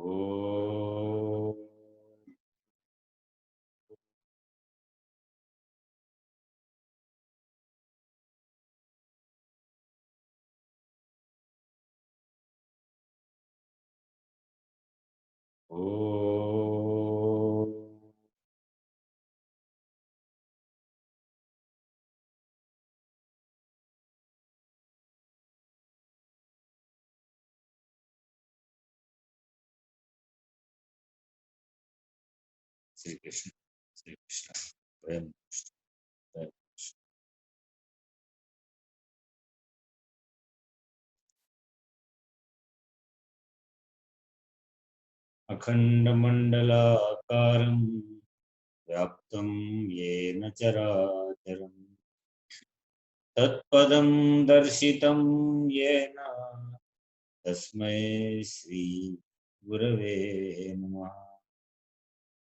ओ ओ श्री कृष्ण श्री कृष्ण प्रेम प्रेम। अखंडमंडलाकारं व्याप्तं येन चराचरं तत्पदं दर्शितं येन तस्मै श्री गुरवे नमः।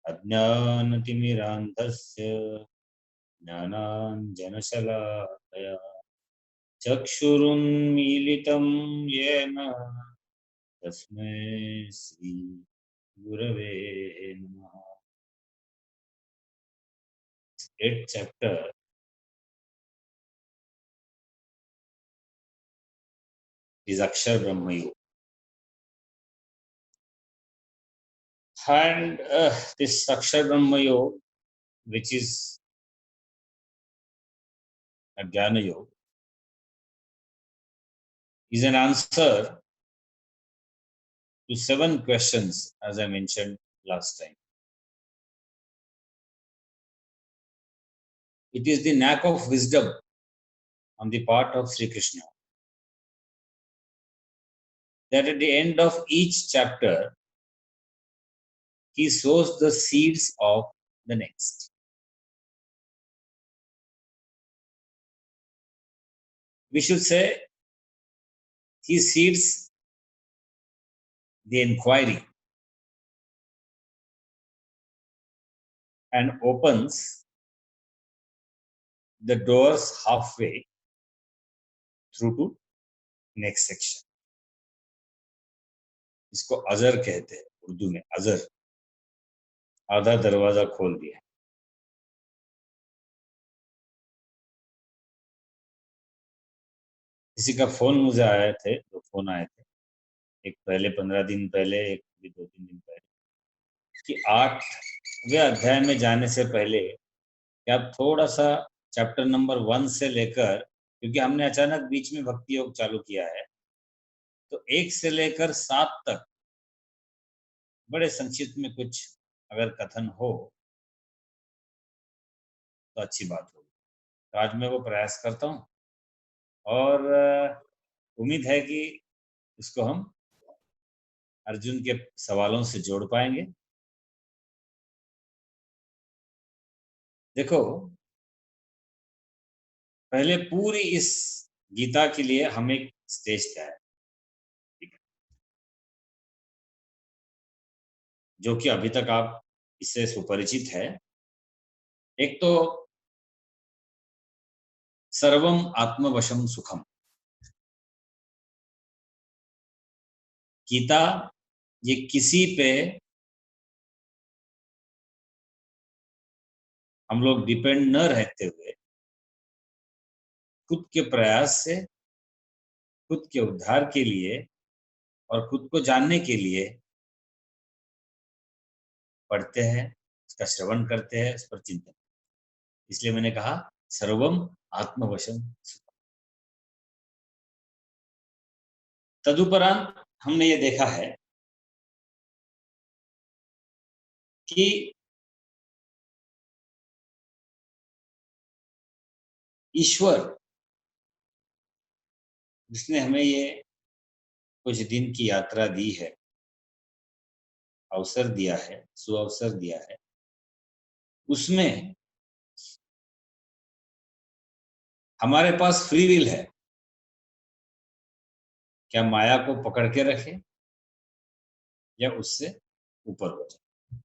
अज्ञानतिमिरान्धस्य ज्ञानाञ्जनशलाकया चक्षुरुन्मीलितं येन तस्मै श्री गुरवे नमः। 8th chapter is Akshar Brahma Yoga. And this Akshar Brahma Yoga, which is a Jnana Yoga, is an answer to 7 questions, as I mentioned last time. It is the knack of wisdom on the part of Sri Krishna that at the end of each chapter, he sows the seeds of the next. We should say he seeds the inquiry and opens the doors halfway through to next section. इसको अजर कहते हैं उर्दू में, अजर, आधा दरवाजा खोल दिया। किसी का फोन मुझे आए थे, 2 फोन आए थे, एक पहले 15 दिन पहले, एक भी 2-3 दिन पहले, कि 8वें अध्याय में जाने से पहले कि आप थोड़ा सा चैप्टर नंबर 1 से लेकर, क्योंकि हमने अचानक बीच में भक्ति योग चालू किया है, तो 1 से लेकर 7 तक बड़े संक्षिप्त में कुछ अगर कथन हो तो अच्छी बात होगी। तो आज मैं वो प्रयास करता हूँ और उम्मीद है कि इसको हम अर्जुन के सवालों से जोड़ पाएंगे। देखो, पहले पूरी इस गीता के लिए हम एक स्टेज तय है, ठीक है, जो कि अभी तक आप इससे सुपरिचित है। एक तो सर्वम आत्मवशम सुखम, गीता ये किसी पे हम लोग डिपेंड न रहते हुए खुद के प्रयास से, खुद के उद्धार के लिए और खुद को जानने के लिए पढ़ते हैं, उसका श्रवण करते हैं, उस पर चिंतन। इसलिए मैंने कहा सर्वम आत्मवशम सुखम। तदुपरांत हमने ये देखा है कि ईश्वर जिसने हमें ये कुछ दिन की यात्रा दी है, अवसर दिया है, सुअवसर दिया है, उसमें हमारे पास फ्री विल है। क्या माया को पकड़ के रखे या उससे ऊपर हो जाए।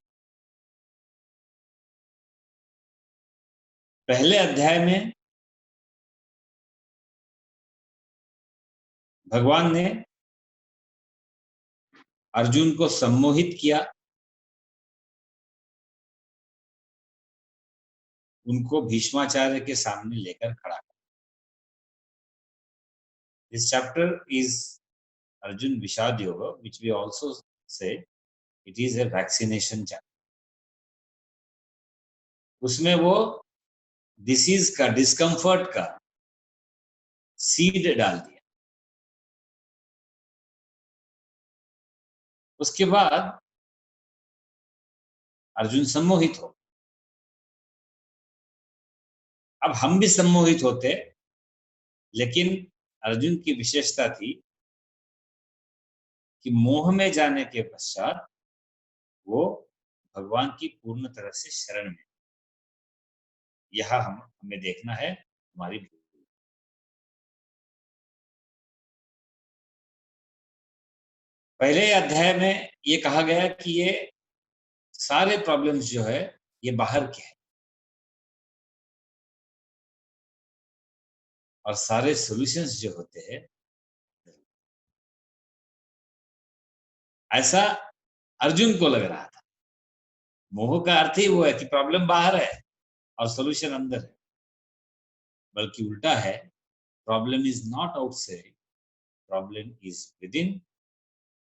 पहले अध्याय में भगवान ने अर्जुन को सम्मोहित किया, उनको भीष्माचार्य के सामने लेकर खड़ा किया। दिस चैप्टर इज अर्जुन विषाद योग, which we also say it is a vaccination chapter. उसमें वो डिसीज का, डिस्कम्फर्ट का सीड डाल दिया। उसके बाद अर्जुन सम्मोहित हो। अब हम भी सम्मोहित होते, लेकिन अर्जुन की विशेषता थी कि मोह में जाने के पश्चात वो भगवान की पूर्ण तरह से शरण में। यह हमें देखना है हमारी भूल। पहले अध्याय में ये कहा गया कि ये सारे प्रॉब्लम्स जो है ये बाहर के हैं और सारे सॉल्यूशंस जो होते हैं, ऐसा अर्जुन को लग रहा था। मोह का अर्थ ही वो है कि प्रॉब्लम बाहर है और सॉल्यूशन अंदर है, बल्कि उल्टा है। Problem is not outside, problem is with in,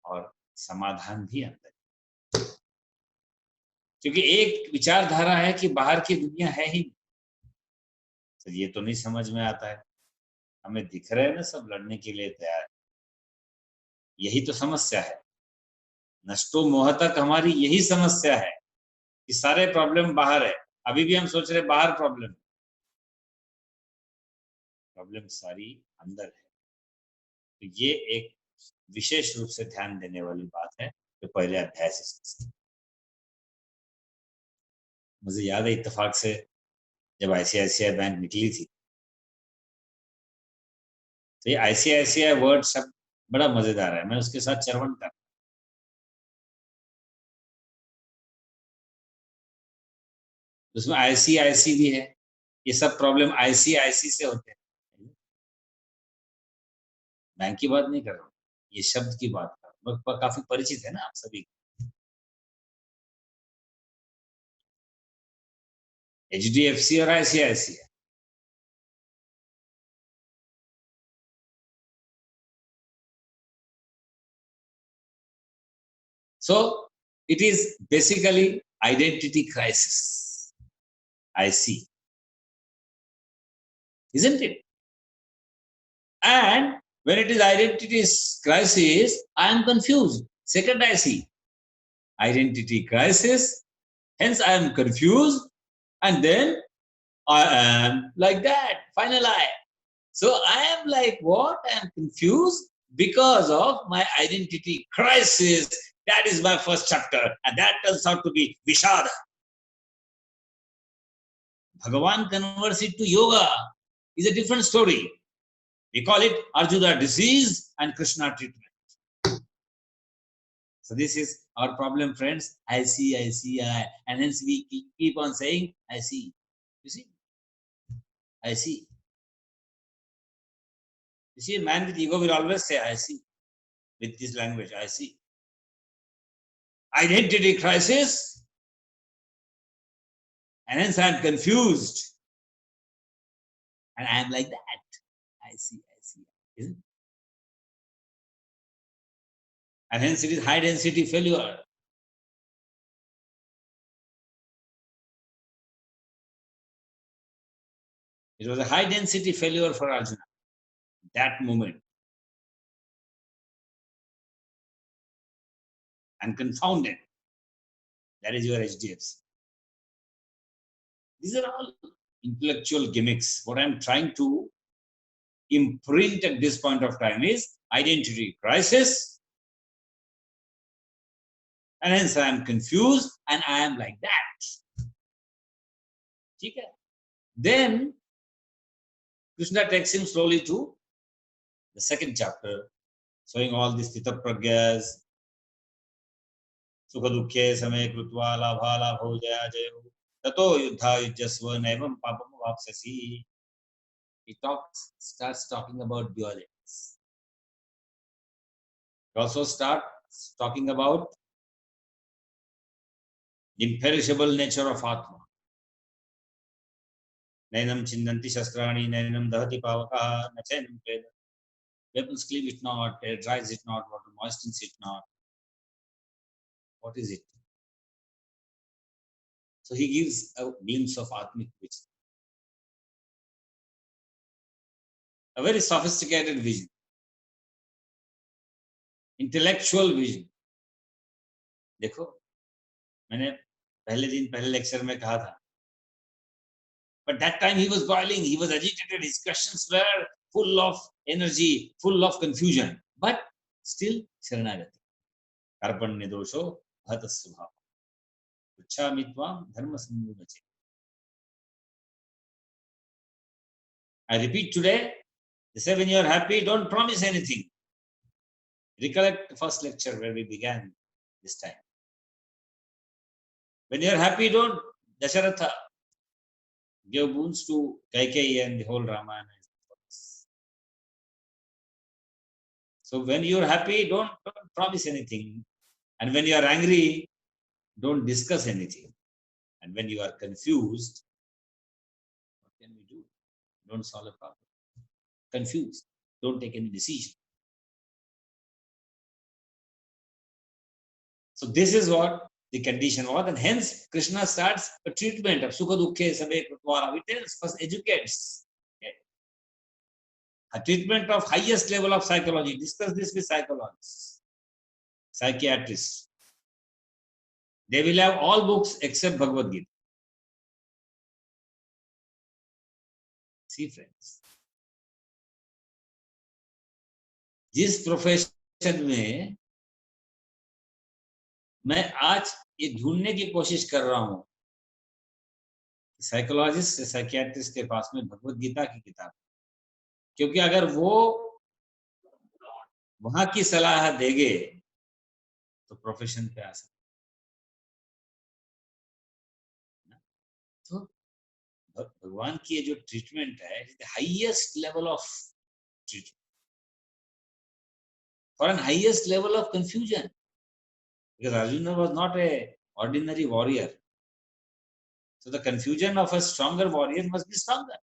और समाधान भी अंदर। क्योंकि एक विचारधारा है कि बाहर की दुनिया है ही, तो ये तो नहीं समझ में आता है। हमें दिख रहे हैं ना, सब लड़ने के लिए तैयार है। यही तो समस्या है। नष्टो मोह तक हमारी यही समस्या है कि सारे प्रॉब्लम बाहर है। अभी भी हम सोच रहे बाहर प्रॉब्लम, प्रॉब्लम सारी अंदर है। तो ये एक विशेष रूप से ध्यान देने वाली बात है जो पहले अध्याय से। मुझे याद है इत्तेफाक से जब आईसीआईसीआई बैंक निकली थी, तो ये आईसीआईसीआई वर्ड सब बड़ा मजेदार है। मैं उसके साथ चरवण कर, उसमें आईसीआईसी भी है। ये सब प्रॉब्लम आईसीआईसी से होते हैं। बैंक की बात नहीं कर रहा हूँ, ये शब्द की बात कर रहा हूँ। काफी परिचित है ना आप सभी। एचडीएफसी और ICICI. So it is basically identity crisis, I see, isn't it? And when it is identity crisis, I am confused. Second, I see identity crisis, hence I am confused, and then I am like that, final I. So I am like what? I am confused because of my identity crisis. That is my first chapter, and that turns out to be Vishada. Bhagavan converts it to yoga is a different story. We call it Arjuna disease and Krishna treatment. So this is our problem, friends. I see, and hence we keep on saying, I see. You see? I see. You see, a man with ego will always say, I see. With this language, I see. Identity crisis, and hence I am confused. And I am like that. I see. Isn't it? And hence it is high density failure. It was a high density failure for Arjuna, that moment. And confounded. That is your HDFC. These are all intellectual gimmicks. What I'm trying to imprint at this point of time is identity crisis. And hence I am confused and I am like that. Okay? Then Krishna takes him slowly to the second chapter, showing all these Stita Pragyas, Sukha Dukhe Same Krutva Labha Labho Jaya Jayo Tato Yuddha Yujjasva Naivam Papam Vapsasi. He starts talking about dualities. He also starts starts talking about the imperishable nature of Atma. Nainam chindanti shastrani, nainam dahati pavakaha, na chainam preda. Weapons cleave it not, air dries it not, water moistens it not. What is it? So he gives a glimpse of Atmic vision. A very sophisticated vision. Intellectual vision. देखो, मैंने पहले दिन पहले lecture में कहा था. But that time he was boiling, he was agitated, his questions were full of energy, full of confusion. But still, Sharanagati. Karpanya dosho bhatasubha. Uchchamitvam dharma sammunache. I repeat today, they say when you are happy, don't promise anything. Recollect the first lecture where we began this time. When you are happy, don't. Dasharatha gave boons to Kaikeyi and the whole Ramayana. So when you are happy, don't promise anything. And when you are angry, don't discuss anything. And when you are confused, what can we do? Don't solve a problem. Confused. Don't take any decision. So this is what the condition was, and hence Krishna starts a treatment of Sukha Dukkhe Sabe Pratvara. He tells, first educates. Okay. A treatment of highest level of psychology. Discuss this with psychologists, psychiatrists. They will have all books except Bhagavad Gita. See friends, जिस profession में मैं आज ये ढूंढने की कोशिश कर रहा हूं, साइकोलॉजिस्ट साइकियाट्रिस्ट के पास में भगवद गीता की किताब, क्योंकि अगर वो वहां की सलाह देंगे तो प्रोफेशन पे आ सकते. तो भगवान की ये जो ट्रीटमेंट है, highest level of treatment for an highest level of confusion, because Arjuna was not a ordinary warrior. So the confusion of a stronger warrior must be stronger.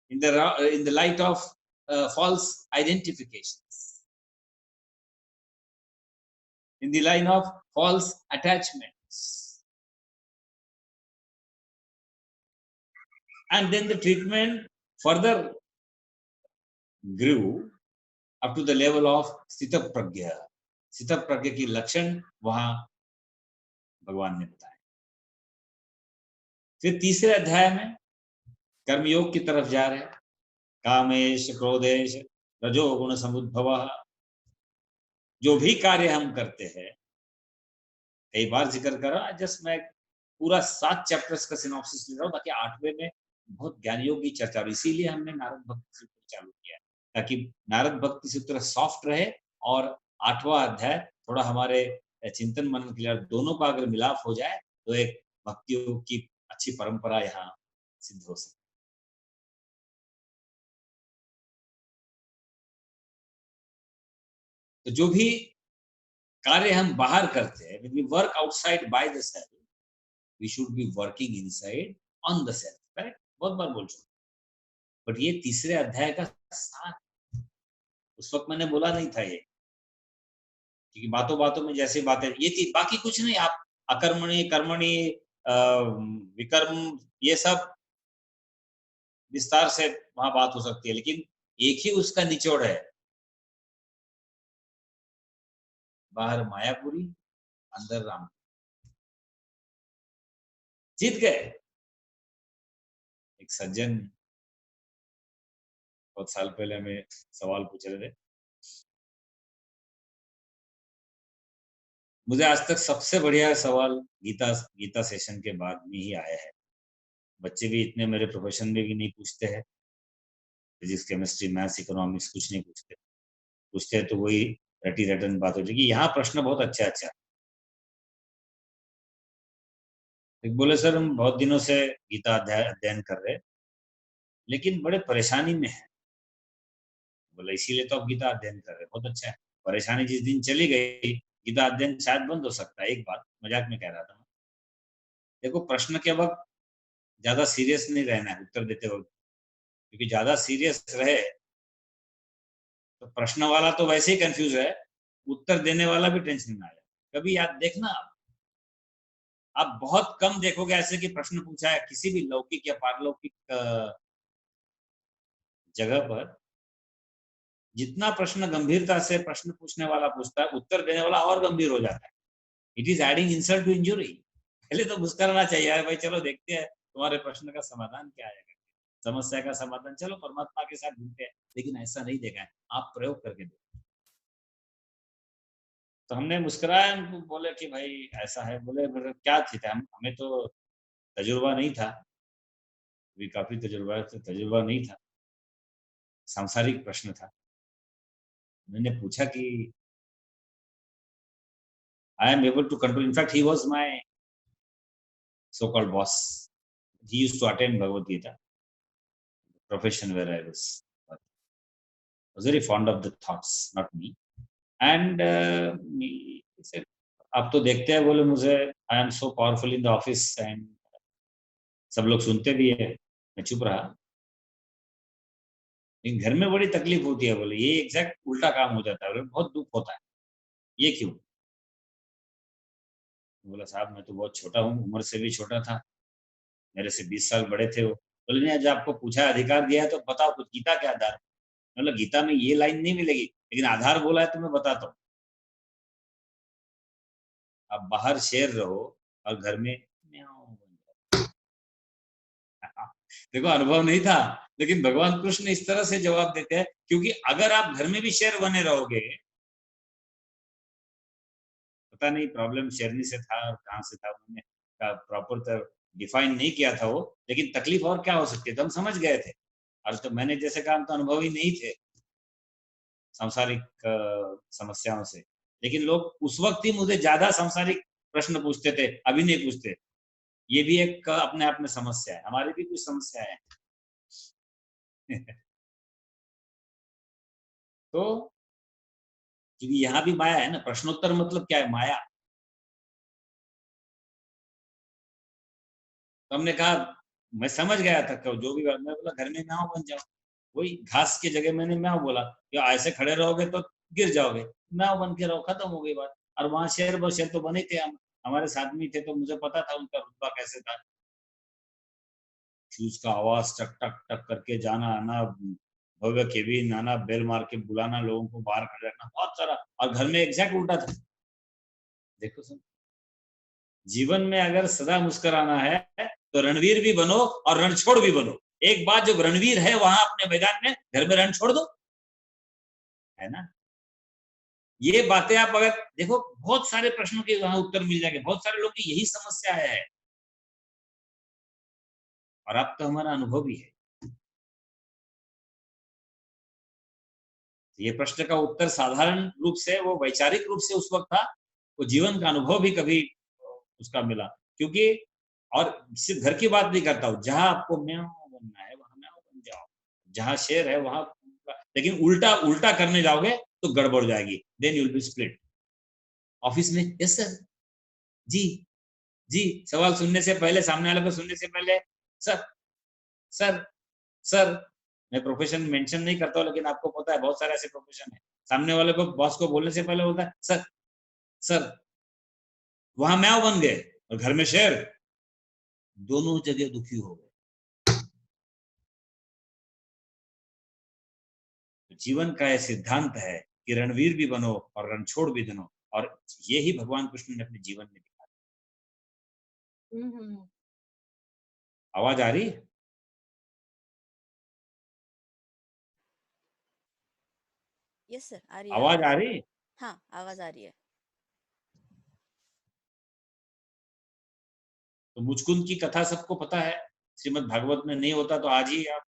In the light of false identifications, in the line of false attachments, and then the treatment further grew up to the level of Sthita Pragya. Sthita Pragya की लक्षण वहां भगवान ने बताया. फिर तीसरे अध्याय में कर्मयोग की तरफ जा रहे हैं. कामेश क्रोधेश रजोगुण समुद्भव. जो भी कार्य हम करते हैं, कई बार जिक्र करा, जस्ट मैं पूरा 7 चैप्टर्स का सिनॉप्सिस ले रहा हूं ताकि 8वें में बहुत ज्ञानियों की चर्चा, और इसीलिए हमने नारद भक्ति सूत्र चालू किया है, ताकि नारद भक्ति सूत्र सॉफ्ट रहे और 8वां अध्याय थोड़ा हमारे चिंतन मनन के लिए दोनों का अगर मिलाप हो जाए तो एक भक्तियों की अच्छी परंपरा यहाँ सिद्ध हो सकती. तो जो भी कार्य हम बाहर करते हैं, when we work outside by the self, we should be working inside on the self. Correct? बहुत बार बोल चुका. बट ये तीसरे अध्याय का सार, उस वक्त मैंने बोला नहीं था ये, क्योंकि बातों बातों में जैसे बातें ये थी, बाकी कुछ नहीं. आप अकर्मणी कर्मणी विकर्म ये सब विस्तार से वहां बात हो सकती है, लेकिन एक ही उसका निचोड़ है. बाहर मायापुरी, अंदर राम. जीत गए. एक सज्जन बहुत साल पहले हमें सवाल पूछ रहे थे. मुझे आज तक सबसे बढ़िया सवाल गीता सेशन के बाद में ही आया है. बच्चे भी इतने मेरे प्रोफेशन में भी नहीं पूछते हैं. फिजिक्स केमिस्ट्री मैथ्स इकोनॉमिक्स कुछ नहीं पूछते. पूछते तो वही रटी रटन बात हो जाएगी. यहाँ प्रश्न बहुत अच्छा. एक बोले सर हम बहुत दिनों से गीता अध्ययन कर रहे, लेकिन बड़े परेशानी में है. बोला इसीलिए तो आप गीता अध्ययन कर रहे, बहुत अच्छा है। परेशानी जिस दिन चली गई, गीता अध्ययन शायद बंद हो सकता है। एक बात मजाक में कह रहा था, देखो प्रश्न के वक्त ज्यादा सीरियस नहीं रहना है उत्तर देते वक्त, क्योंकि ज्यादा सीरियस रहे तो प्रश्न वाला तो वैसे ही कंफ्यूज है, उत्तर देने वाला भी टेंशन में आ जाए। कभी याद देखना आप बहुत कम देखोगे ऐसे कि प्रश्न पूछा है किसी भी लौकिक या पारलौकिक जगह पर, जितना प्रश्न गंभीरता से प्रश्न पूछने वाला पूछता है, उत्तर देने वाला और गंभीर हो जाता है। It is adding insult to injury. पहले तो मुस्कुराना चाहिए, यार भाई चलो देखते हैं तुम्हारे प्रश्न का समाधान क्या आएगा, समस्या का समाधान चलो परमात्मा के साथ ढूंढते हैं, लेकिन ऐसा नहीं देखा है, आप प्रयोग करके देखो। तो हमने मुस्कुराया, उनको बोले कि भाई ऐसा है, बोले क्या थी था, हमें तो तजुर्बा नहीं था, भी काफी तजुर्बा नहीं था, सांसारिक प्रश्न था। मैंने पूछा कि I am able to control, in fact he was my so called boss. He used to attend Bhagavad Gita, profession where I was very fond of the thoughts, not me. And he said, आप तो देखते हैं, बोले मुझे I am so powerful in the office and सब लोग सुनते भी है। मैं चुप रहा, लेकिन घर में बड़ी तकलीफ होती है, बोले ये एग्जैक्ट उल्टा काम हो जाता है, बोले बहुत दुख होता है, ये क्यों? बोला साहब मैं तो बहुत छोटा हूँ, उम्र से भी छोटा था, मेरे से 20 साल बड़े थे वो। बोले नहीं, आज आपको पूछा अधिकार दिया है तो बताओ कुछ, गीता के आधार। मतलब गीता में ये लाइन नहीं मिलेगी, लेकिन आधार बोला है तो मैं बताता हूँ। आप बाहर शेर रहो और घर में म्याऊं बन जाओ। देखो अनुभव नहीं था, लेकिन भगवान कृष्ण इस तरह से जवाब देते हैं, क्योंकि अगर आप घर में भी शेर बने रहोगे, पता नहीं प्रॉब्लम शेरनी से था और कहाँ से था, उन्होंने प्रॉपर डिफाइन नहीं किया था वो, लेकिन तकलीफ और क्या हो सकती है तो हम समझ गए थे। और तो मैंने जैसे कहा, हम तो अनुभवी नहीं थे सांसारिक समस्याओं से, लेकिन लोग उस वक्त ही मुझे ज्यादा सांसारिक प्रश्न पूछते थे, अभी नहीं पूछते। ये भी एक अपने आप में समस्या है, हमारी भी कुछ समस्या है। तो क्योंकि यहाँ भी माया है ना, प्रश्नोत्तर मतलब क्या है, माया। तो हमने कहा, मैं समझ गया था जो भी मैं बोला घर में म्याऊं बन जाओ, वही घास की जगह मैंने म्याऊं बोला, या ऐसे खड़े रहोगे तो गिर जाओगे, म्याऊं बन के रहो, खत्म हो गई बात। और वहां शेर तो बने थे, हम हमारे साथ में थे, तो मुझे पता था उनका रुतबा कैसे था। शूज का आवाज टक टक टक करके जाना आना, भव्य केबिन आना, बेल मार के बुलाना, लोगों को बाहर खड़े रखना, बहुत सारा। और घर में एग्जैक्ट उल्टा था। देखो सुन, जीवन में अगर सदा मुस्कुराना है तो रणवीर भी बनो और रणछोड़ भी बनो। एक बात, जो रणवीर है वहां अपने मैदान में, घर में रण छोड़ दो, है ना। ये बातें आप अगर देखो, बहुत सारे प्रश्नों के वहां उत्तर मिल जाएंगे, बहुत सारे लोग की यही समस्या है, और अब तो हमारा अनुभव भी है। ये प्रश्न का उत्तर साधारण रूप से, वो वैचारिक रूप से उस वक्त था, वो जीवन का अनुभव भी कभी उसका मिला। क्योंकि, और सिर्फ घर की बात नहीं करता हूँ, जहां आपको म्याऊं बनना है वहां म्याऊं बन जाओ, जहां शेर है वहां, लेकिन उल्टा उल्टा करने जाओगे तो गड़बड़ जाएगी, then you will be split. Office में यस सर, जी जी, सवाल सुनने से पहले, सामने वाले को सुनने से पहले सर सर सर। मैं प्रोफेशन मेंशन नहीं करता हूँ, लेकिन आपको पता है बहुत सारे ऐसे प्रोफेशन है, सामने वाले को, बॉस को बोलने से पहले होता है सर सर। वहां म्याऊं बन गए और घर में शेर, दोनों जगह दुखी हो गए। तो जीवन का यह सिद्धांत है कि रणवीर भी बनो और रणछोड़ भी बनो, और यही भगवान कृष्ण ने अपने जीवन में दिखाया। आवाज आ रही है? यस सर, आ रही है आवाज आ आवाज। रही? हाँ, आवाज आ रही है। तो मुचकुंद की कथा सबको पता है, श्रीमद् भागवत में नहीं होता तो आज ही आप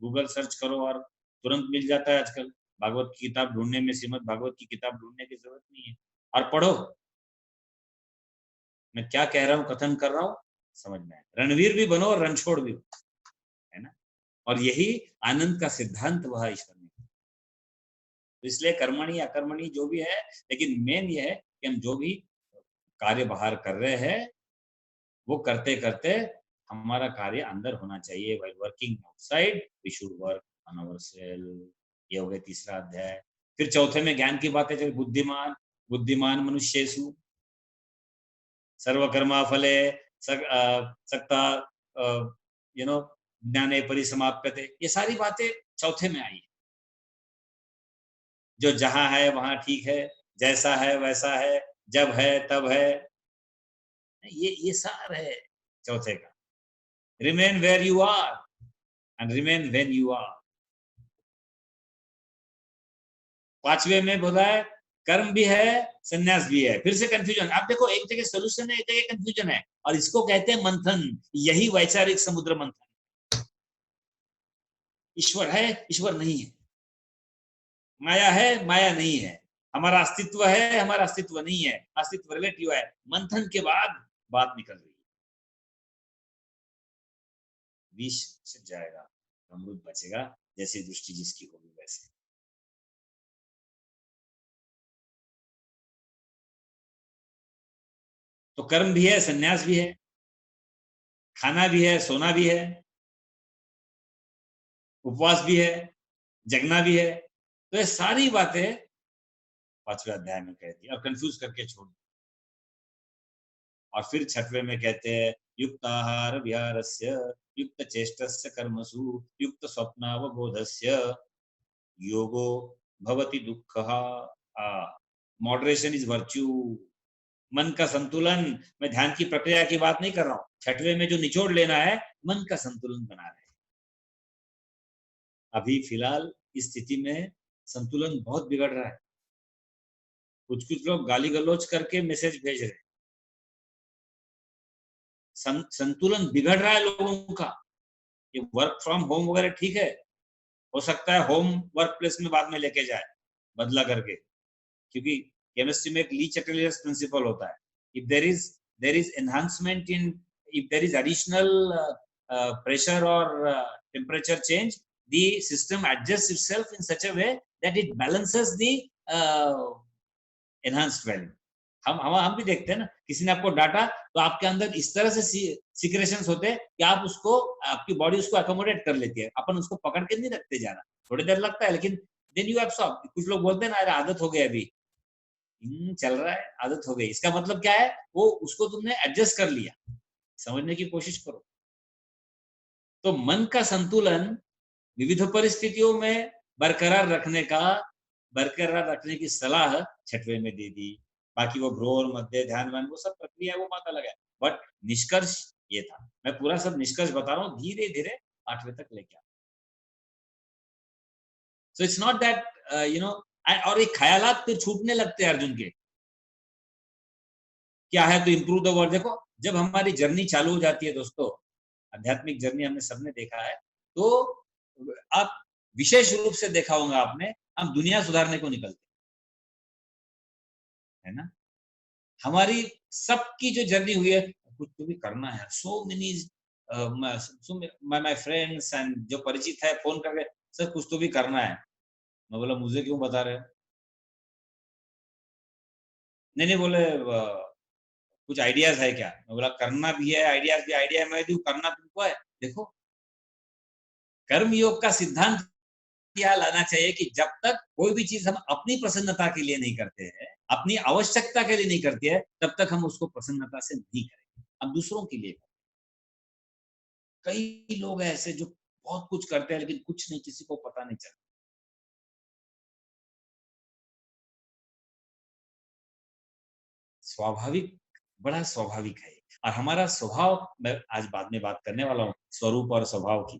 गूगल सर्च करो और तुरंत मिल जाता है आजकल। भागवत की किताब ढूंढने में, श्रीमद् भागवत की किताब ढूंढने की जरूरत नहीं है, और पढ़ो। मैं क्या कह रहा हूँ, कथन कर रहा हूँ, समझ में आए। रणवीर भी बनो और रणछोड़ भी, है ना। और यही आनंद का सिद्धांत वह ईश्वर ने। इसलिए कर्मणि अकर्मणि जो भी है, लेकिन मेन ये है कि हम जो भी कार्य बाहर कर रहे हैं वो करते करते हमारा कार्य अंदर होना चाहिए। While working outside we should work on ourself. ये हो गया तीसरा अध्याय। फिर चौथे में ज्ञान की बातें चली। बुद्धिमान बुद्धिमान मनुष्येषु सर्वकर्मा फले सक्ता यू नो ज्ञाने परिसमाप्यते। ये सारी बातें चौथे में आई। जो जहां है वहां ठीक है, जैसा है वैसा है, जब है तब है, ये सार है चौथे का। Remain where you are and remain when you are. पांचवे में बोला है कर्म भी है संन्यास भी है। फिर से कंफ्यूजन। आप देखो, एक जगह सोल्यूशन है, एक जगह कंफ्यूजन है, और इसको कहते हैं मंथन। यही वैचारिक समुद्र मंथन। ईश्वर है, ईश्वर नहीं है, माया है, माया नहीं है, हमारा अस्तित्व है, हमारा अस्तित्व नहीं है, अस्तित्व रिलेटिव है। मंथन के बाद बात निकल रही है। विष छिप जाएगा, अमृत बचेगा, जैसी दृष्टि जिसकी होगी वैसे। तो कर्म भी है, संन्यास भी है, खाना भी है, सोना भी है, उपवास भी है, जगना भी है। तो ये सारी बातें पांचवें अध्याय में कह दी और कंफ्यूज करके छोड़ दी। और फिर छठवें में कहते हैं युक्त आहार विहारस्य युक्त चेष्टस्य कर्मसु युक्त स्वप्नावबोधस्य योगो भवति दुःखः। Moderation is virtue. मन का संतुलन। मैं ध्यान की प्रक्रिया की बात नहीं कर रहा हूं। छठवें में जो निचोड़ लेना है, मन का संतुलन बना रहे हैं। अभी फिलहाल इस स्थिति में संतुलन बहुत बिगड़ रहा है। कुछ कुछ लोग गाली गलौज करके मैसेज भेज रहे हैं। संतुलन बिगड़ रहा है लोगों का। ये वर्क फ्रॉम होम वगैरह ठीक है, हो सकता है होम वर्क प्लेस में बाद में लेके जाए बदला करके, क्योंकि केमिस्ट्री में एक ली चैटलियर्स प्रिंसिपल होता है। If there is enhancement in, if there is additional pressure or temperature change, the system adjusts itself in such a way that it balances the enhanced value. हम भी देखते हैं ना, किसी ने आपको डांटा तो आपके अंदर इस तरह से सिक्रेशंस होते हैं कि आप उसको, आपकी बॉडी उसको अकोमोडेट कर लेती है। अपन उसको पकड़ के नहीं रखते जाना, थोड़ी देर लगता है, लेकिन देन यू एब्सॉर्ब। कुछ लोग बोलते हैं ना, अरे आदत हो गई, अभी चल रहा है, आदत हो गई। इसका मतलब क्या है? वो उसको तुमने एडजस्ट कर लिया। समझने की कोशिश करो। तो मन का संतुलन विविध परिस्थितियों में बरकरार रखने की सलाह छठवें में दे दी। बाकी वो घोर मध्य ध्यान वो सब प्रक्रिया, वो बात अलग है। बट निष्कर्ष ये था। मैं पूरा सब निष्कर्ष बता रहा हूँ, धीरे धीरे आठवें तक लेके आ। So it's not that you know. और एक ख्यालात फिर छूटने लगते हैं अर्जुन के। क्या है तो इम्प्रूव द वर्ल्ड। देखो, जब हमारी जर्नी चालू हो जाती है दोस्तों, आध्यात्मिक जर्नी हमने सबने देखा है, तो आप विशेष रूप से देखा होगा आपने, हम दुनिया सुधारने को निकलते है ना। हमारी सबकी जो जर्नी हुई है, कुछ तो भी करना है। So many my friends and जो परिचित है फोन करके, सर कुछ तो भी करना है। मैं बोला मुझे क्यों बता रहे हो? नहीं बोले कुछ आइडियाज है क्या? मैं बोला करना भी है, आइडियाज भी। आइडिया मैं दूं, करना तुमको है। देखो, कर्म योग का सिद्धांत क्या लाना चाहिए कि जब तक कोई भी चीज हम अपनी प्रसन्नता के लिए नहीं करते हैं, अपनी आवश्यकता के लिए नहीं करते हैं, तब तक हम उसको प्रसन्नता से नहीं करेंगे। हम दूसरों के लिए। कई लोग ऐसे जो बहुत कुछ करते हैं लेकिन कुछ नहीं, किसी को पता नहीं चलता। स्वाभाविक, बड़ा स्वाभाविक है। और हमारा स्वभाव, मैं आज बाद में बात करने वाला हूँ स्वरूप और स्वभाव की।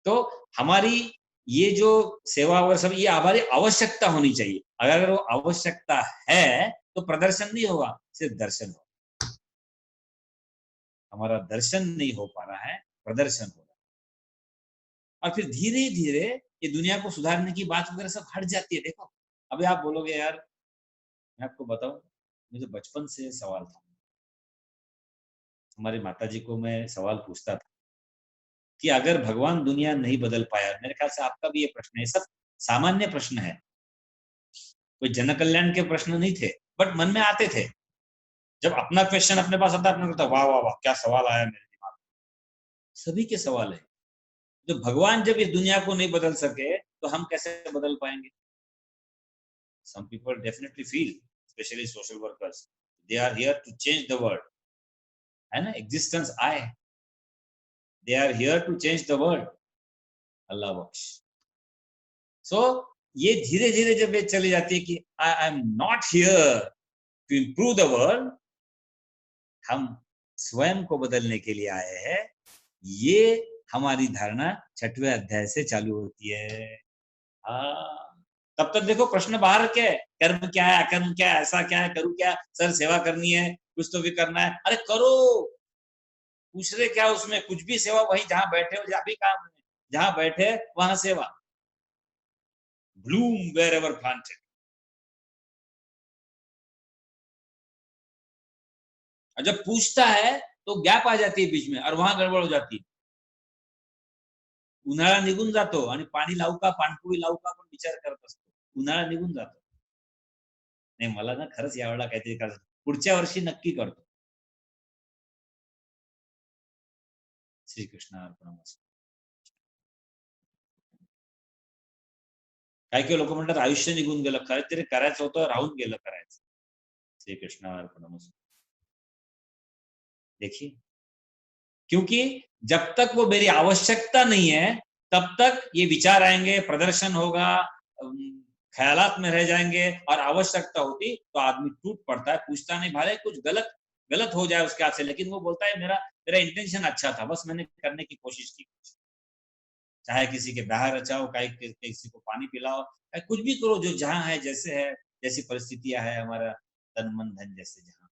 तो हमारी ये जो सेवा और सब, ये हमारी आवश्यकता होनी चाहिए। अगर वो आवश्यकता है तो प्रदर्शन नहीं होगा, सिर्फ दर्शन होगा। हमारा दर्शन नहीं हो पा रहा है, प्रदर्शन हो रहा है। और फिर धीरे धीरे ये दुनिया को सुधारने की बात वगैरह सब हट जाती है। देखो, अभी आप बोलोगे यार, मैं आपको बताऊं, मुझे बचपन से सवाल था। हमारी माताजी को मैं सवाल पूछता था कि अगर भगवान दुनिया नहीं बदल पाया, मेरे ख्याल से आपका भी ये प्रश्न है, सब सामान्य प्रश्न है, कोई जन कल्याण के प्रश्न नहीं थे, बट मन में आते थे। जब अपना क्वेश्चन अपने पास आता, अपने को वाह वाह वाह क्या सवाल आया मेरे दिमाग में। सभी के सवाल है। तो भगवान जब इस दुनिया को नहीं बदल सके तो हम कैसे बदल पाएंगे? Some people definitely feel, especially social workers, they are here to change the world, है ना? Existence I, they are here to change the world. Allah Bakhsh. So ये धीरे धीरे जब ये चली जाती है कि I am not here to improve the world, हम स्वयं को बदलने के लिए आए हैं, ये हमारी धारणा 6वें अध्याय से चालू होती है। तब तक देखो प्रश्न बाहर के, कर्म क्या है, अकर्म क्या है, ऐसा क्या है, करूं क्या, सर सेवा करनी है, कुछ तो भी करना है, अरे करो, पूछ रहे क्या उसमें, कुछ भी सेवा, वही जहां बैठे हो, जहां भी काम है, जहां बैठे वहां सेवा। Bloom where ever planted. और जब पूछता है तो गैप आ जाती है बीच में और वहां गड़बड़ हो जाती है। उन्हाळा निघून जातो आणि पाणी लावू का, पाणपोळी लावू का पण विचार करत असतो। उन्हाळा निघून जातो। नाही मला ना खरंच यावेळेला काहीतरी करायचं, पुढच्या वर्षी नक्की करतो। श्रीकृष्ण अर्पणमस्तु। काही लोक म्हणतात आयुष्य निघून गेलं, काहीतरी करायचं होतं राहून गेलं करायचं। श्रीकृष्ण अर्पणमस्तु। देखिए, क्योंकि जब तक वो मेरी आवश्यकता नहीं है तब तक ये विचार आएंगे, प्रदर्शन होगा, ख्यालात में रह जाएंगे, और आवश्यकता होती तो आदमी टूट पड़ता है, पूछता नहीं भले कुछ गलत गलत हो जाए उसके हाथ से, लेकिन वो बोलता है मेरा मेरा इंटेंशन अच्छा था, बस मैंने करने की कोशिश की। चाहे किसी के ब्याह रचाओ, किसी को पानी पिलाओ, कुछ भी करो, जो जहां है, जैसे है, जैसी परिस्थितियां है, हमारा तन मन धन जैसे जहां।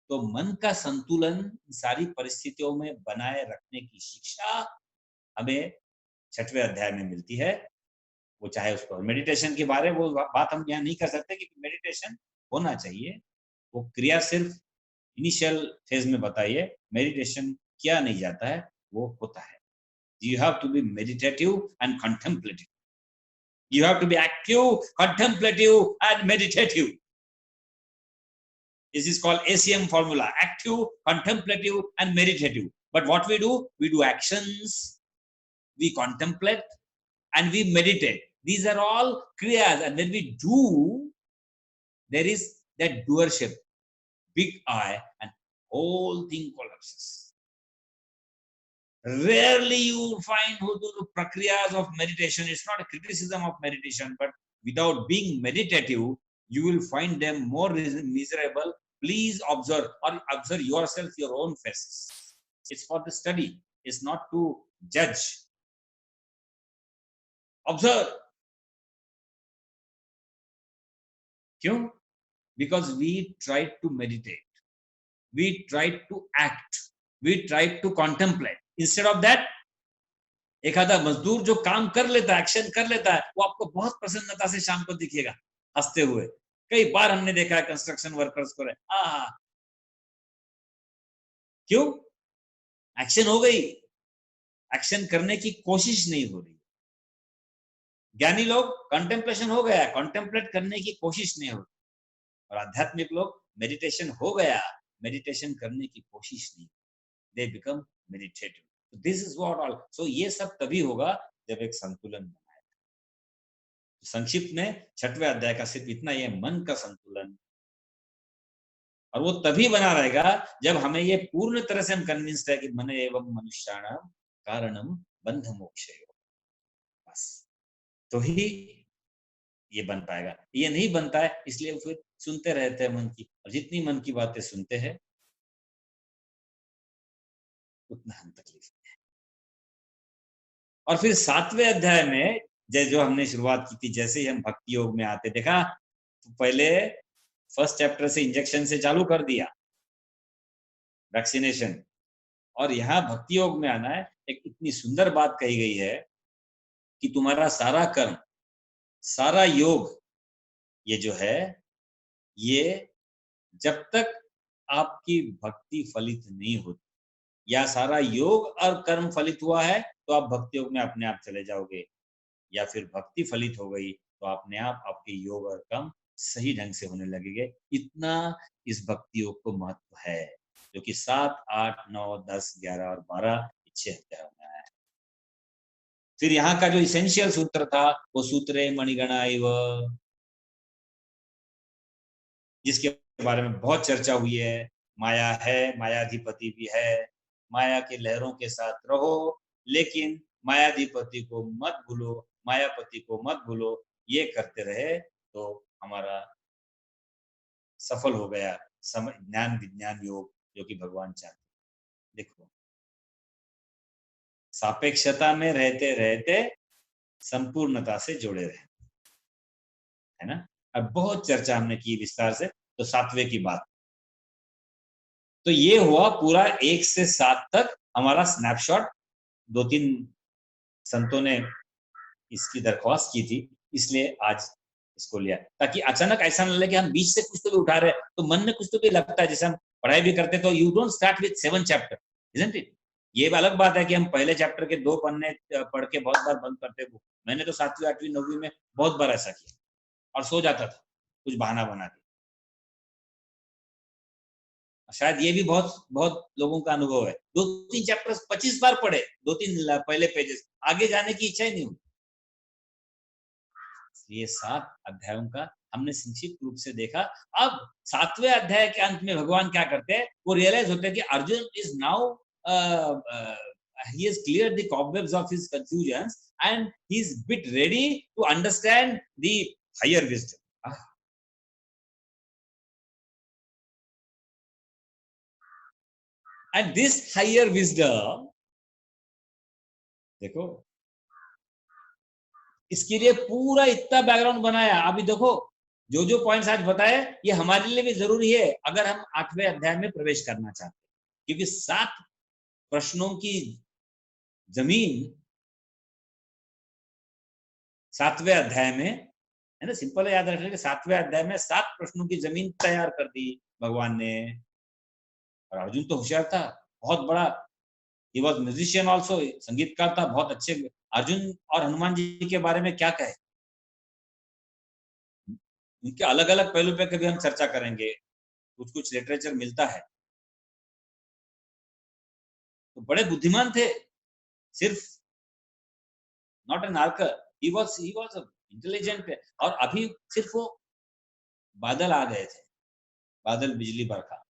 तो मन का संतुलन सारी परिस्थितियों में बनाए रखने की शिक्षा हमें 6वें अध्याय में मिलती है। वो चाहे उसको मेडिटेशन के बारे में, वो बात हम यहाँ नहीं कर सकते कि मेडिटेशन होना चाहिए, वो क्रिया सिर्फ इनिशियल फेज में बताइए, मेडिटेशन किया नहीं जाता है, वो होता है। You have to be meditative and contemplative. You have to be active, contemplative and meditative. This is called ACM formula: active, contemplative and meditative. But what we do actions, we contemplate and we meditate. These are all kriyas, and when we do, there is that doership, big I, and whole thing collapses. Rarely you will find who do the prakriyas of meditation. It's not a criticism of meditation, but without being meditative, you will find them more miserable. Please observe, or observe yourself, your own faces. It's for the study. It's not to judge. Observe. Kyun? Because we tried to meditate. We tried to act. We tried to contemplate. Instead of that, एखादा मजदूर जो काम कर लेता है, action कर लेता है, वो आपको बहुत प्रसन्नता से शाम को दिखेगा हंसते हुए। कई बार हमने देखा है कंस्ट्रक्शन वर्कर्स को, क्यों? एक्शन हो गई, एक्शन करने की कोशिश नहीं हो रही। ज्ञानी लोग कंटेम्पलेशन हो गया, कंटेम्पलेट करने की कोशिश नहीं हो रही, और आध्यात्मिक लोग मेडिटेशन हो गया, मेडिटेशन करने की कोशिश नहीं, they become meditative. This is what all. So ये सब तभी होगा जब एक संतुलन बनाए। संक्षिप्त में 6वें अध्याय का सिर्फ इतना, ये मन का संतुलन, और वो तभी बना रहेगा जब हमें ये पूर्ण तरह से हम कन्विंस्ड है कि मन एवं मनुष्याणाम कारणम बंध मोक्षयो, बस तो ही ये बन पाएगा। ये नहीं बनता है, इसलिए फिर सुनते रहते हैं मन की, और जितनी मन की बातें सुनते हैं उतना हम तकलीफ में। और फिर 7वें अध्याय में जो हमने शुरुआत की थी, जैसे ही हम भक्ति योग में आते, देखा तो पहले फर्स्ट चैप्टर से इंजेक्शन से चालू कर दिया, वैक्सीनेशन, और यहाँ भक्ति योग में आना है। एक इतनी सुंदर बात कही गई है कि तुम्हारा सारा कर्म, सारा योग, ये जो है, ये जब तक आपकी भक्ति फलित नहीं होती, या सारा योग और कर्म फलित हुआ है तो आप भक्ति योग में अपने आप चले जाओगे, या फिर भक्ति फलित हो गई तो अपने आप आपके योग और कर्म सही ढंग से होने लगेंगे। इतना इस भक्ति योग को महत्व है, जो कि 7, 8, 9, 10, 11 और 12 6 अध्यायों में आया है। फिर यहाँ का जो इसेंशियल सूत्र था वो सूत्रे मणिगणा इव, जिसके बारे में बहुत चर्चा हुई है। माया है, मायाधिपति भी है, माया के लहरों के साथ रहो, लेकिन मायाधिपति को मत भूलो, मायापति को मत भूलो। ये करते रहे तो हमारा सफल हो गया ज्ञान विज्ञान योग, जो कि भगवान चाहते। देखो, सापेक्षता में रहते रहते संपूर्णता से जुड़े रहे, है ना। अब बहुत चर्चा हमने की विस्तार से, तो 7वें की बात। तो ये हुआ पूरा 1 से 7 तक हमारा स्नैपशॉट। 2-3 संतों ने इसकी दरख्वास्त की थी, इसलिए आज इसको लिया, ताकि अचानक ऐसा न लगे कि हम बीच से कुछ तो भी उठा रहे हैं। तो मन में कुछ तो भी लगता है, जैसे हम पढ़ाई भी करते तो you don't start with 7 chapter, isn't it. ये अलग बात है कि हम पहले चैप्टर के 2 पन्ने पढ़ के बहुत बार बंद करते थे। मैंने तो 7वीं 8वीं 9वीं में बहुत बार ऐसा किया और सो जाता था कुछ बहाना बना के। शायद ये भी बहुत बहुत लोगों का अनुभव है। 2-3 चैप्टर्स 25 बार पढ़े, 2-3 पहले पेजेस, आगे जाने की इच्छा ही नहीं हुई। ये 7 अध्यायों का हमने संक्षिप्त रूप से देखा। अब 7वें अध्याय के अंत में भगवान क्या करते हैं, वो रियलाइज होते हैं कि Arjun is now he has cleared the cobwebs of his confusions and he is bit ready to understand the higher wisdom. And this higher wisdom, देखो, इसके लिए पूरा इतना बैकग्राउंड बनाया। अभी देखो, जो जो पॉइंट्स आज बताए, ये हमारे लिए भी जरूरी है अगर हम 8वें अध्याय में प्रवेश करना चाहते हैं, क्योंकि 7 प्रश्नों की जमीन 7वें अध्याय में है ना। सिंपल है, याद रखने के 7वें अध्याय में 7 प्रश्नों की जमीन तैयार कर दी भगवान ने। और अर्जुन तो होशियार था, बहुत बड़ा, ही वॉज म्यूजिशियन ऑल्सो, संगीतकार था, बहुत अच्छे। अर्जुन और हनुमान जी के बारे में क्या कहे, उनके अलग अलग पहलू पे कभी हम चर्चा करेंगे, कुछ कुछ लिटरेचर मिलता है। तो बड़े बुद्धिमान थे, सिर्फ not an archer, he was intelligent. और अभी सिर्फ वो बादल आ गए थे, बादल बिजली बरखा,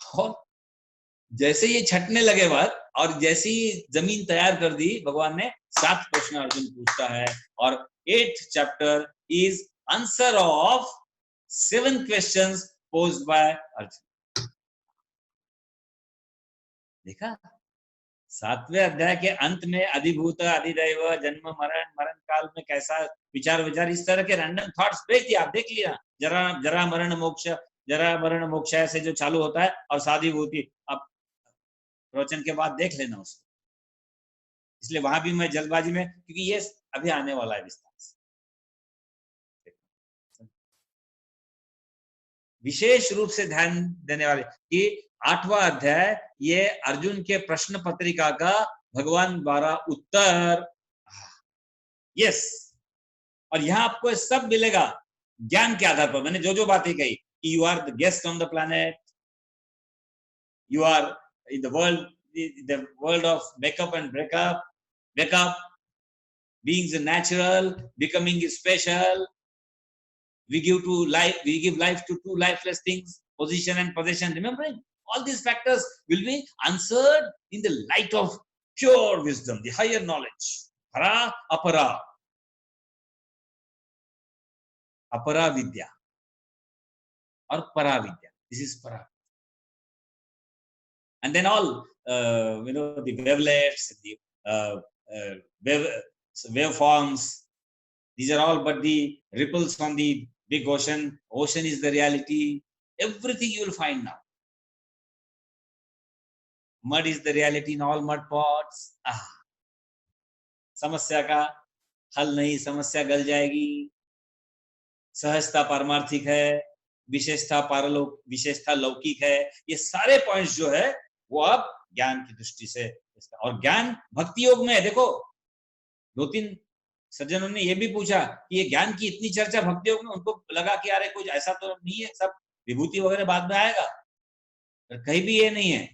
और जैसे ये छटने लगे बाद, और जैसे ही जमीन तैयार कर दी भगवान ने, 7 प्रश्न अर्जुन पूछता है, और 8th chapter is answer of 7 questions posed by Arjun. देखा, 7वें अध्याय के अंत में अधिभूत अधिदैव जन्म मरण मरण काल में कैसा विचार विचार, इस तरह के रैंडम थॉट्स भेज दिया। आप देख लिया, जरा जरा मरण मोक्ष, जरा मरण मोक्ष से जो चालू होता है, और साधिभूति, अब प्रवचन के बाद देख लेना उसको। इसलिए वहां भी मैं जल्दबाजी में, क्योंकि ये अभी आने वाला है विस्तार से। विशेष रूप से ध्यान देने वाले कि 8वां अध्याय ये अर्जुन के प्रश्न पत्रिका का भगवान द्वारा उत्तर। यस, और यहाँ आपको सब मिलेगा ज्ञान के आधार पर। मैंने जो जो बातें कही कि you are the guest on the planet, you are in the world of makeup and breakup, wake being the natural, becoming special. We give life to two lifeless things, position and possession. Remembering all these factors will be answered in the light of pure wisdom, the higher knowledge. Para apara, apara vidya, or para vidya. This is para. And then all the wavelets, the waveforms, these are all but the ripples on the big ocean. Ocean is the reality. Everything you will find now. Mud is the reality in all mud pots. समस्या का हल नहीं, समस्या गल जाएगी। सहजता पारमार्थिक है, विशेषता पारलौकिक, विशेषता लौकिक है। ये सारे पॉइंट्स जो है वो अब ज्ञान की दृष्टि से इसका, और ज्ञान भक्ति योग में है। देखो 2-3 सज्जनों ने ये भी पूछा कि ये ज्ञान की इतनी चर्चा भक्ति योग में, उनको लगा कि अरे कुछ ऐसा तो नहीं है, सब विभूति वगैरह बाद में आएगा, कहीं भी ये नहीं है।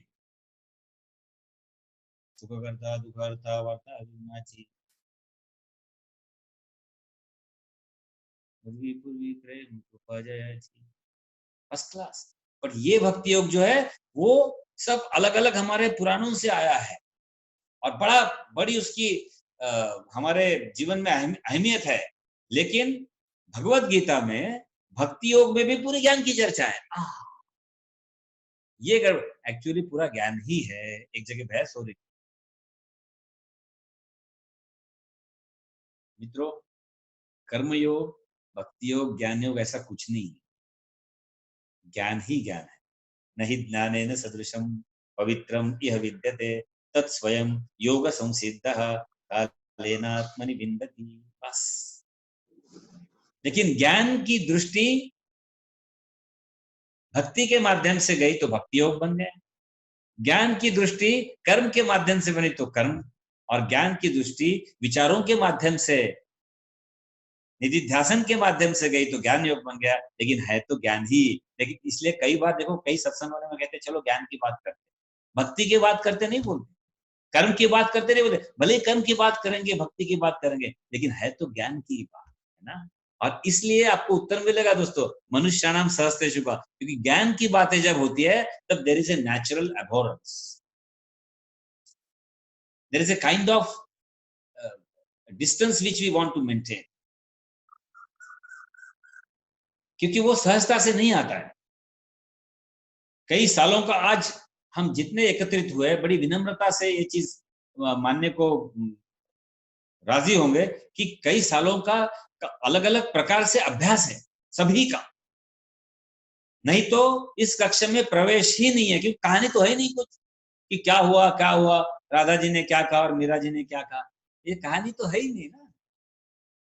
सुख करता दुख करता वार्ता अविनाशी पूर्वी पूर्वी प्रेम कृपा जय फर्स्ट क्लास। पर ये भक्ति योग जो है वो सब अलग अलग हमारे पुराणों से आया है, और बड़ी उसकी हमारे जीवन में अहमियत है। लेकिन भगवत गीता में भक्ति योग में भी पूरे ज्ञान की चर्चा है। ये एक्चुअली पूरा ज्ञान ही है, एक जगह बहस हो रही। मित्रों, कर्मयोग, भक्ति योग, ज्ञान योग ऐसा कुछ नहीं है, ज्ञान ही ज्ञान है। नहीं ज्ञानेन सदृशम पवित्रम इह विद्यते तत्स्वयं योग संसिद्धः कालेनात्मनि विन्दति। बस। लेकिन ज्ञान की दृष्टि भक्ति के माध्यम से गई तो भक्ति योग बन गया, ज्ञान की दृष्टि कर्म के माध्यम से बनी तो कर्म, और ज्ञान की दृष्टि विचारों के माध्यम से, निधिध्यासन के माध्यम से गई तो ज्ञान योग बन गया। लेकिन है तो ज्ञान ही। लेकिन इसलिए कई बार देखो, कई सत्संगों में कहते चलो ज्ञान की बात करते, भक्ति की बात करते नहीं बोलते, कर्म की बात करते नहीं बोलते। भले ही कर्म की बात करेंगे, भक्ति की बात करेंगे, लेकिन है तो ज्ञान की बात, है ना। और इसलिए आपको उत्तर मिलेगा दोस्तों, मनुष्याणाम सहस्तेषु शुभा, क्योंकि ज्ञान की बातें जब होती है तब there is a natural abhorrence, there is a kind of distance which we want to maintain, क्योंकि वो सहजता से नहीं आता है। कई सालों का आज हम जितने एकत्रित हुए, बड़ी विनम्रता से ये चीज मानने को राजी होंगे कि कई सालों का अलग अलग प्रकार से अभ्यास है सभी का। नहीं तो इस कक्षा में प्रवेश ही नहीं है, क्योंकि कहानी तो है नहीं कुछ कि क्या हुआ, राधा जी ने क्या कहा और मीरा जी ने क्या कहा, ये कहानी तो है ही नहीं ना।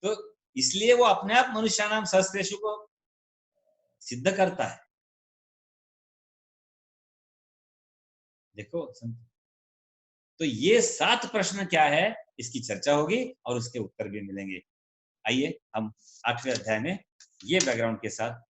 तो इसलिए वो अपने आप मनुष्याणाम सहस्रेषु को सिद्ध करता है। देखो तो ये 7 प्रश्न क्या है, इसकी चर्चा होगी और उसके उत्तर भी मिलेंगे। आइए हम 8वें अध्याय में ये बैकग्राउंड के साथ